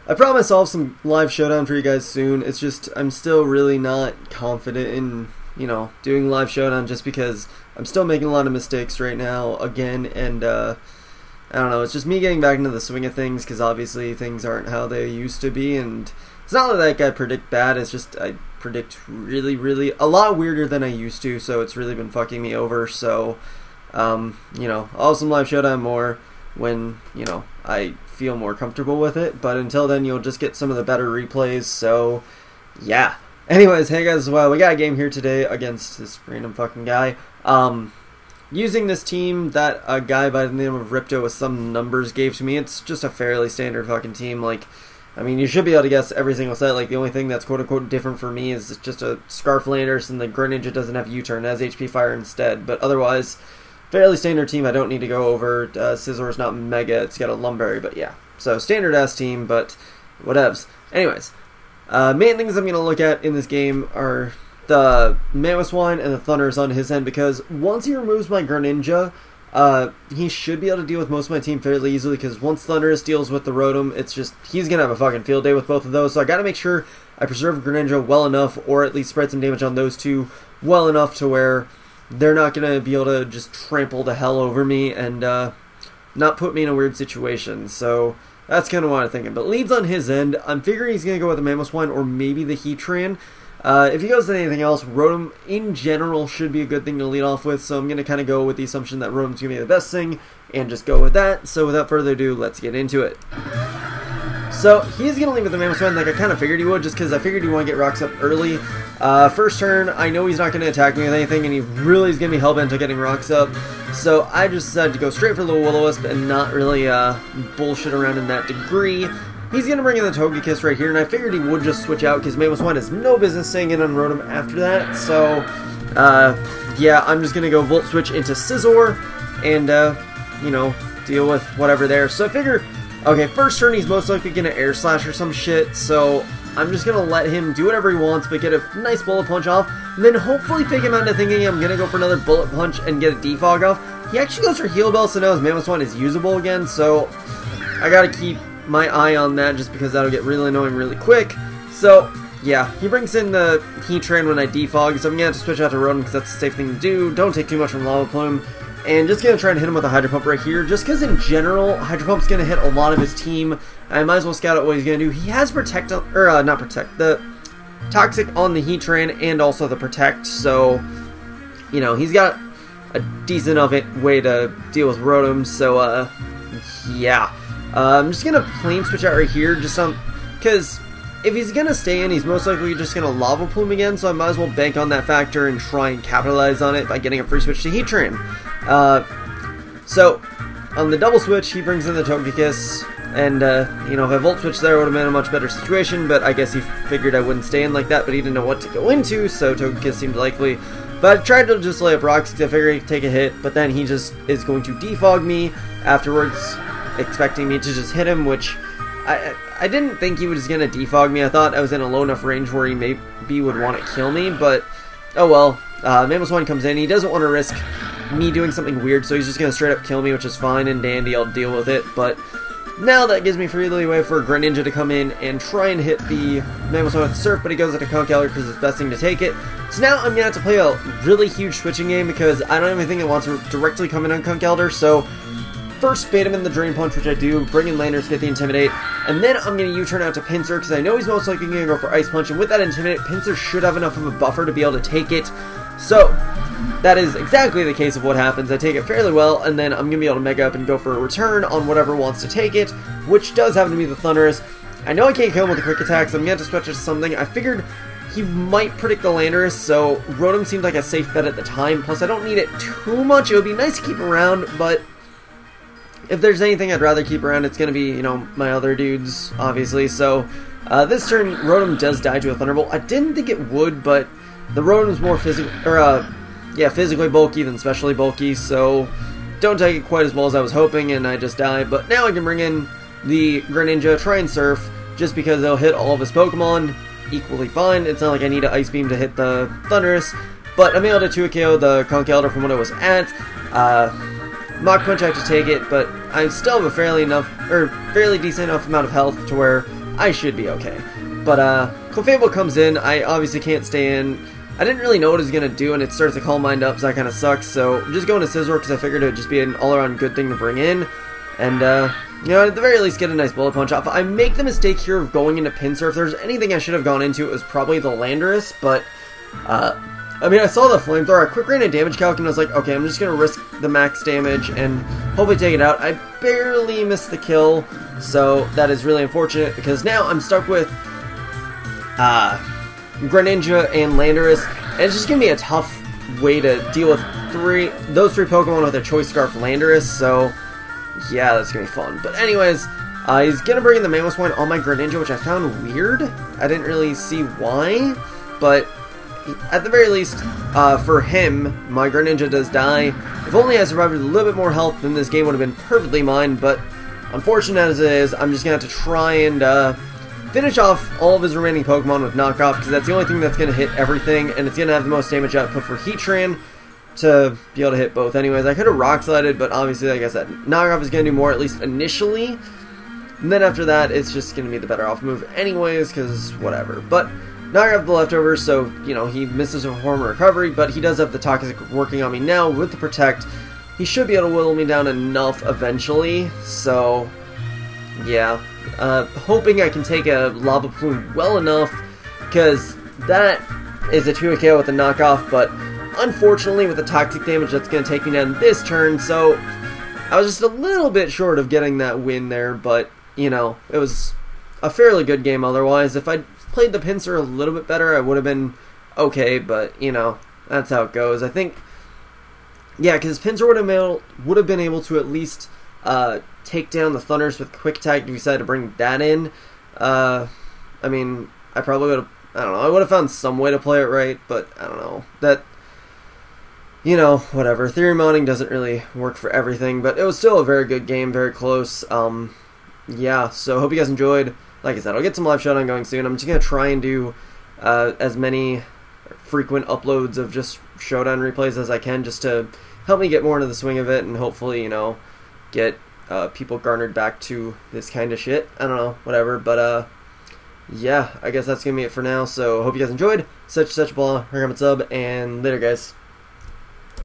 I promise I'll have some live Showdown for you guys soon. It's just, I'm still really not confident in, you know, doing live Showdown just because I'm still making a lot of mistakes right now, again, and, I don't know, it's just me getting back into the swing of things, because obviously things aren't how they used to be, and it's not like I predict bad, it's just I predict really a lot weirder than I used to, so it's really been fucking me over. So you know, I'll have some live Showdown more when, you know, I feel more comfortable with it, but until then you'll just get some of the better replays. So yeah, anyways, hey guys, well, we got a game here today against this random fucking guy, using this team that a guy by the name of Ripto with some numbers gave to me. It's just a fairly standard fucking team. Like, I mean, you should be able to guess every single set. Like, the only thing that's quote-unquote different for me is just a Scarf Landers, and the Greninja doesn't have U-turn, it has HP Fire instead. But otherwise, fairly standard team. I don't need to go over. Scissor's not Mega, it's got a Lumberry, but yeah. So, standard-ass team, but whatevs. Anyways, main things I'm going to look at in this game are the Mamoswine and the Thunders on his end, because once he removes my Greninja, he should be able to deal with most of my team fairly easily, because once Thundurus deals with the Rotom, it's just, he's going to have a fucking field day with both of those, so I got to make sure I preserve Greninja well enough, or at least spread some damage on those two well enough to where they're not going to be able to just trample the hell over me and not put me in a weird situation. So that's kind of what I'm thinking. But leads on his end, I'm figuring he's going to go with the Mamoswine or maybe the Heatran. If he goes to anything else, Rotom in general should be a good thing to lead off with, so I'm going to kind of go with the assumption that Rotom's going to be the best thing, and just go with that. So without further ado, let's get into it. So he's going to leave with the Mamoswine like I kind of figured he would, just because I figured he'd want to get rocks up early. First turn, I know he's not going to attack me with anything, and he really is going to be hellbent on getting rocks up, so I just decided to go straight for the Will-O-Wisp and not really bullshit around in that degree. He's going to bring in the Togekiss right here, and I figured he would just switch out because Mamoswine has no business staying in on Rotom after that. So, yeah, I'm just going to go Volt Switch into Scizor and, you know, deal with whatever there. So I figure, okay, first turn he's most likely going to Air Slash or some shit, so I'm just going to let him do whatever he wants, but get a nice Bullet Punch off, and then hopefully fake him out into thinking I'm going to go for another Bullet Punch and get a Defog off. He actually goes for Heal Bell, so now his Mamoswine is usable again, so I got to keep my eye on that just because that'll get really annoying really quick. So yeah, he brings in the Heatran when I defog, so I'm gonna have to switch out to Rotom because that's a safe thing to do. Don't take too much from Lava Plume, and just gonna try and hit him with a Hydro Pump right here, just because in general Hydro Pump's gonna hit a lot of his team. I might as well scout out what he's gonna do. He has Protect, or not Protect, the Toxic on the Heatran and also the Protect, so you know he's got a decent of it way to deal with Rotom. So yeah. I'm just going to Plane Switch out right here, just because if he's going to stay in, he's most likely just going to Lava Plume again, so I might as well bank on that factor and try and capitalize on it by getting a free switch to Heatran. So, on the double switch, he brings in the Togekiss, and, you know, if I Volt Switch there, I would have been in a much better situation, but I guess he figured I wouldn't stay in like that, but he didn't know what to go into, so Togekiss seemed likely. But I tried to just lay up rocks because I figured he'd take a hit, but then he just is going to defog me afterwards, expecting me to just hit him, which I didn't think he was going to defog me. I thought I was in a low enough range where he maybe would want to kill me, but oh well. Mamoswine comes in. He doesn't want to risk me doing something weird, so he's just going to straight up kill me, which is fine and dandy. I'll deal with it, but now that gives me free leeway for Greninja to come in and try and hit the Mamoswine with the Surf, but he goes into Conkeldurr because it's the best thing to take it. So now I'm going to have to play a really huge switching game because I don't have anything that wants to directly come in on Conkeldurr, so first bait him in the Drain Punch, which I do, bring in Landers, get the Intimidate, and then I'm going to U-turn out to Pinsir, because I know he's most likely going to go for Ice Punch, and with that Intimidate, Pinsir should have enough of a buffer to be able to take it. So, that is exactly the case of what happens. I take it fairly well, and then I'm going to be able to Mega Up and go for a return on whatever wants to take it, which does happen to be the Thundurus. I know I can't kill him with a Quick Attack, so I'm going to have to switch it to something. I figured he might predict the Landorus, so Rotom seemed like a safe bet at the time, plus I don't need it too much. It would be nice to keep around, but if there's anything I'd rather keep around, it's going to be, you know, my other dudes, obviously. So, this turn, Rotom does die to a Thunderbolt. I didn't think it would, but the Rotom's more physically bulky than specially bulky, so don't take it quite as well as I was hoping, and I just die. But now I can bring in the Greninja, try and Surf, just because they'll hit all of his Pokemon equally fine. It's not like I need an Ice Beam to hit the Thundurus, but I'm able to 2-KO the Conkeldurr from what I was at. Mach Punch, I have to take it, but I still have a fairly decent enough amount of health to where I should be okay. But Clefable comes in. I obviously can't stay in. I didn't really know what it was going to do, and it starts to Calm Mind up, so that kind of sucks. So I'm just going to Scizor because I figured it would just be an all-around good thing to bring in. And, you know, at the very least get a nice Bullet Punch off. I make the mistake here of going into Pinsir. If there's anything I should have gone into, it was probably the Landorus, but, I mean, I saw the Flamethrower, I quick ran a damage calc, and I was like, okay, I'm just going to risk the max damage and hopefully take it out. I barely missed the kill, so that is really unfortunate, because now I'm stuck with, Greninja and Landorus, and it's just going to be a tough way to deal with those three Pokemon with a Choice Scarf Landorus, so yeah, that's going to be fun. But anyways, he's going to bring in the Mamoswine on my Greninja, which I found weird. I didn't really see why, but at the very least, for him, my Greninja does die. If only I survived with a little bit more health, then this game would have been perfectly mine, but unfortunate as it is, I'm just going to have to try and finish off all of his remaining Pokemon with Knockoff, because that's the only thing that's going to hit everything, and it's going to have the most damage output for Heatran to be able to hit both. Anyways, I could have Rock Slided, but obviously, like I said, Knockoff is going to do more, at least initially. And then after that, it's just going to be the better off move anyways, because whatever. But Knockoff the leftovers, so, you know, he misses a form of recovery, but he does have the Toxic working on me now with the Protect. He should be able to whittle me down enough eventually, so yeah. Hoping I can take a Lava Plume well enough, because that is a 2-hit KO with the Knockoff, but unfortunately, with the toxic damage, that's going to take me down this turn, so I was just a little bit short of getting that win there, but, you know, it was a fairly good game otherwise. If I'd played the Pinsir a little bit better, I would have been okay, but, you know, that's how it goes. I think, yeah, because Pinsir would have been able to at least take down the Thundurus with Quick Attack if you decided to bring that in. I mean, I probably would have, I don't know, I would have found some way to play it right, but I don't know. That, you know, whatever. Theory modding doesn't really work for everything, but it was still a very good game, very close. Yeah, so hope you guys enjoyed. Like I said, I'll get some live Showdown going soon. I'm just going to try and do as many frequent uploads of just Showdown replays as I can, just to help me get more into the swing of it, and hopefully, you know, get people garnered back to this kind of shit. I don't know, whatever, but yeah, I guess that's going to be it for now, so hope you guys enjoyed. Such blah, comment, sub, and later, guys.